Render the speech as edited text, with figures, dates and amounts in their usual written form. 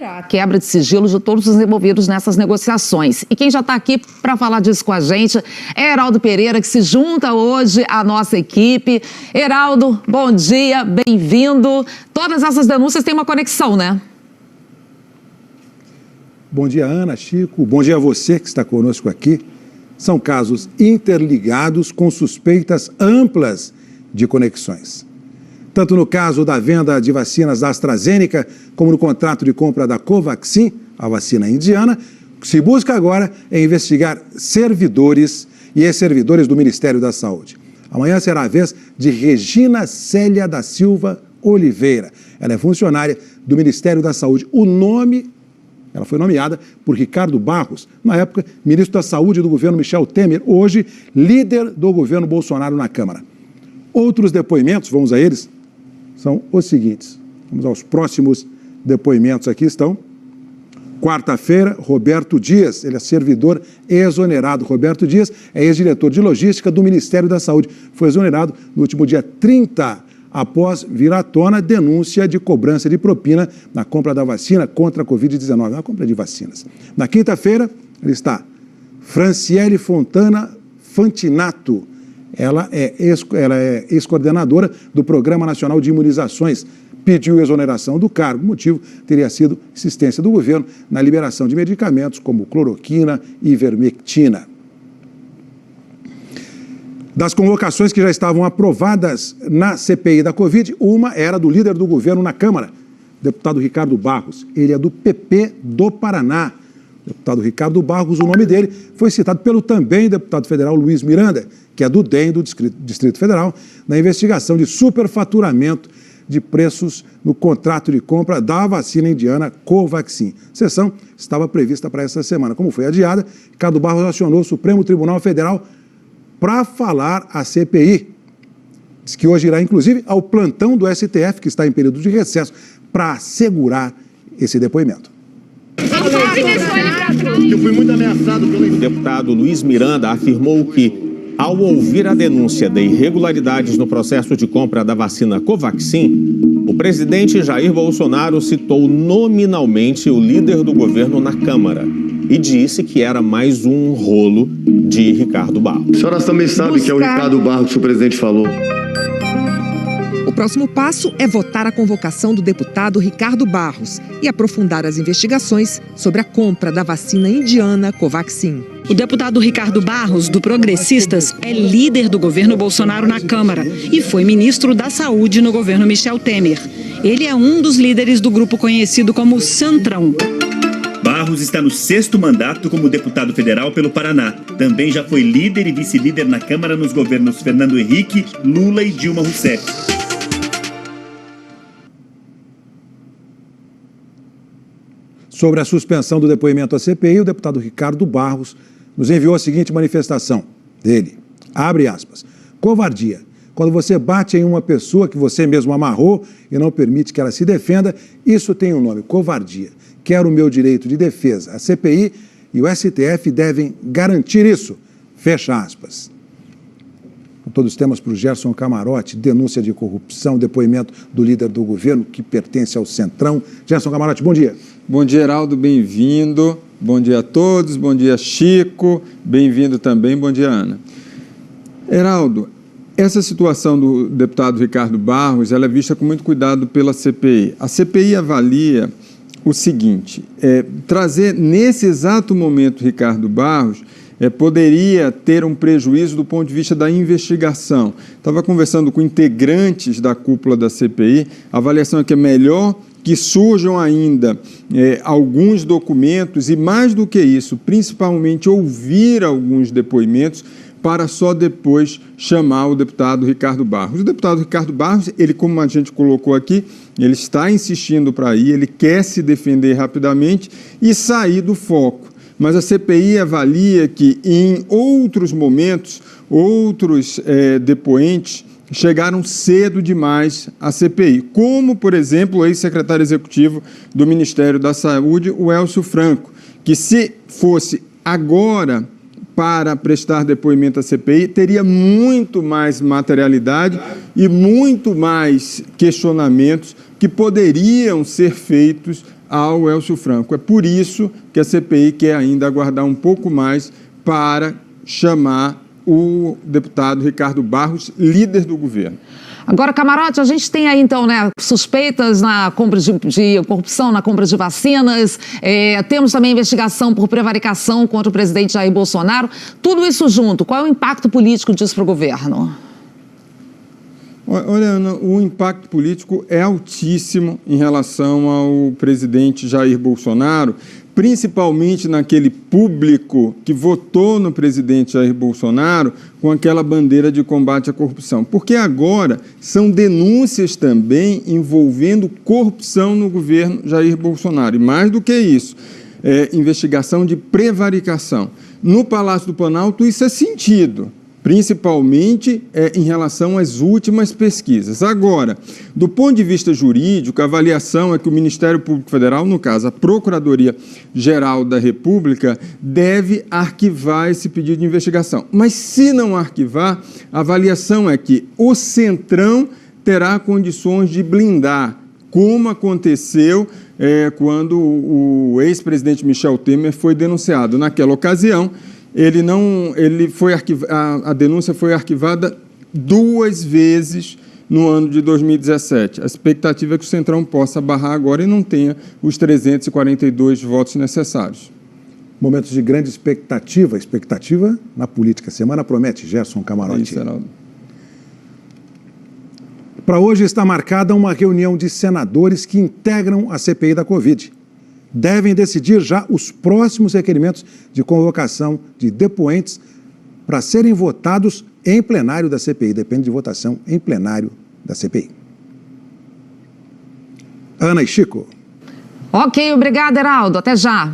a quebra de sigilo de todos os envolvidos nessas negociações. E quem já está aqui para falar disso com a gente é Heraldo Pereira, que se junta hoje à nossa equipe. Heraldo, bom dia, bem-vindo. Todas essas denúncias têm uma conexão, né? Bom dia, Ana, Chico. Bom dia a você que está conosco aqui. São casos interligados com suspeitas amplas de conexões. Tanto no caso da venda de vacinas da AstraZeneca, como no contrato de compra da Covaxin, a vacina indiana, o que se busca agora é investigar servidores e ex-servidores do Ministério da Saúde. Amanhã será a vez de Regina Célia da Silva Oliveira. Ela é funcionária do Ministério da Saúde. Ela foi nomeada por Ricardo Barros, na época, ministro da Saúde do governo Michel Temer, hoje líder do governo Bolsonaro na Câmara. Outros depoimentos, vamos a eles, são os seguintes. Vamos aos próximos depoimentos aqui, estão. Quarta-feira, Roberto Dias, ele é servidor exonerado. Roberto Dias é ex-diretor de logística do Ministério da Saúde. Foi exonerado no último dia 30, após vir à tona denúncia de cobrança de propina na compra da vacina contra a Covid-19, na compra de vacinas. Na quinta-feira, ele está Franciele Fontana Fantinato. Ela é ex-coordenadora do Programa Nacional de Imunizações. Pediu exoneração do cargo. O motivo teria sido insistência do governo na liberação de medicamentos como cloroquina e ivermectina. Das convocações que já estavam aprovadas na CPI da Covid, uma era do líder do governo na Câmara, deputado Ricardo Barros. Ele é do PP do Paraná. Deputado Ricardo Barros, o nome dele foi citado pelo também deputado federal Luiz Miranda, que é do DEM, do Distrito Federal, na investigação de superfaturamento de preços no contrato de compra da vacina indiana Covaxin. A sessão estava prevista para essa semana. Como foi adiada, Ricardo Barros acionou o Supremo Tribunal Federal para falar à CPI. Diz que hoje irá, inclusive, ao plantão do STF, que está em período de recesso, para assegurar esse depoimento. Eu fui muito ameaçado pelo... O deputado Luiz Miranda afirmou que, ao ouvir a denúncia de irregularidades no processo de compra da vacina Covaxin, o presidente Jair Bolsonaro citou nominalmente o líder do governo na Câmara e disse que era mais um rolo de Ricardo Barros. A senhora também sabe que é o Ricardo Barros que o presidente falou. O próximo passo é votar a convocação do deputado Ricardo Barros e aprofundar as investigações sobre a compra da vacina indiana Covaxin. O deputado Ricardo Barros, do Progressistas, é líder do governo Bolsonaro na Câmara e foi ministro da Saúde no governo Michel Temer. Ele é um dos líderes do grupo conhecido como Centrão. Barros está no 6º mandato como deputado federal pelo Paraná. Também já foi líder e vice-líder na Câmara nos governos Fernando Henrique, Lula e Dilma Rousseff. Sobre a suspensão do depoimento à CPI, o deputado Ricardo Barros nos enviou a seguinte manifestação dele, abre aspas, covardia. Quando você bate em uma pessoa que você mesmo amarrou e não permite que ela se defenda, isso tem um nome, covardia. Quero o meu direito de defesa. A CPI e o STF devem garantir isso. Fecha aspas. Todos os temas para o Gerson Camarote, denúncia de corrupção, depoimento do líder do governo que pertence ao Centrão. Gerson Camarote, bom dia. Bom dia, Heraldo, bem-vindo. Bom dia a todos, bom dia, Chico, bem-vindo também, bom dia, Ana. Heraldo, essa situação do deputado Ricardo Barros, ela é vista com muito cuidado pela CPI. A CPI avalia o seguinte, trazer nesse exato momento Ricardo Barros poderia ter um prejuízo do ponto de vista da investigação. Estava conversando com integrantes da cúpula da CPI, a avaliação é que é melhor que surjam ainda alguns documentos e, mais do que isso, principalmente ouvir alguns depoimentos para só depois chamar o deputado Ricardo Barros. O deputado Ricardo Barros, ele, como a gente colocou aqui, ele está insistindo para ir, ele quer se defender rapidamente e sair do foco. Mas a CPI avalia que, em outros momentos, outros depoentes chegaram cedo demais à CPI, como, por exemplo, o ex-secretário executivo do Ministério da Saúde, o Elcio Franco, que se fosse agora para prestar depoimento à CPI, teria muito mais materialidade e muito mais questionamentos que poderiam ser feitos ao Elcio Franco. É por isso que a CPI quer ainda aguardar um pouco mais para chamar o deputado Ricardo Barros, líder do governo. Agora, Camarote, a gente tem aí, então, né, suspeitas na compra de corrupção, na compra de vacinas, temos também investigação por prevaricação contra o presidente Jair Bolsonaro. Tudo isso junto, qual é o impacto político disso para o governo? Olha, Ana, o impacto político é altíssimo em relação ao presidente Jair Bolsonaro, principalmente naquele público que votou no presidente Jair Bolsonaro com aquela bandeira de combate à corrupção. Porque agora são denúncias também envolvendo corrupção no governo Jair Bolsonaro. E mais do que isso, investigação de prevaricação. No Palácio do Planalto isso é sentido, principalmente em relação às últimas pesquisas. Agora, do ponto de vista jurídico, a avaliação é que o Ministério Público Federal, no caso a Procuradoria-Geral da República, deve arquivar esse pedido de investigação. Mas se não arquivar, a avaliação é que o Centrão terá condições de blindar, como aconteceu quando o ex-presidente Michel Temer foi denunciado. Naquela ocasião, a denúncia foi arquivada 2 vezes no ano de 2017. A expectativa é que o Centrão possa barrar agora e não tenha os 342 votos necessários. Momentos de grande expectativa na política. Semana promete, Gerson Camarote. Isso, Heraldo. Para hoje está marcada uma reunião de senadores que integram a CPI da Covid. Devem decidir já os próximos requerimentos de convocação de depoentes para serem votados em plenário da CPI. Depende de votação em plenário da CPI. Ana e Chico. Ok, obrigada, Heraldo. Até já.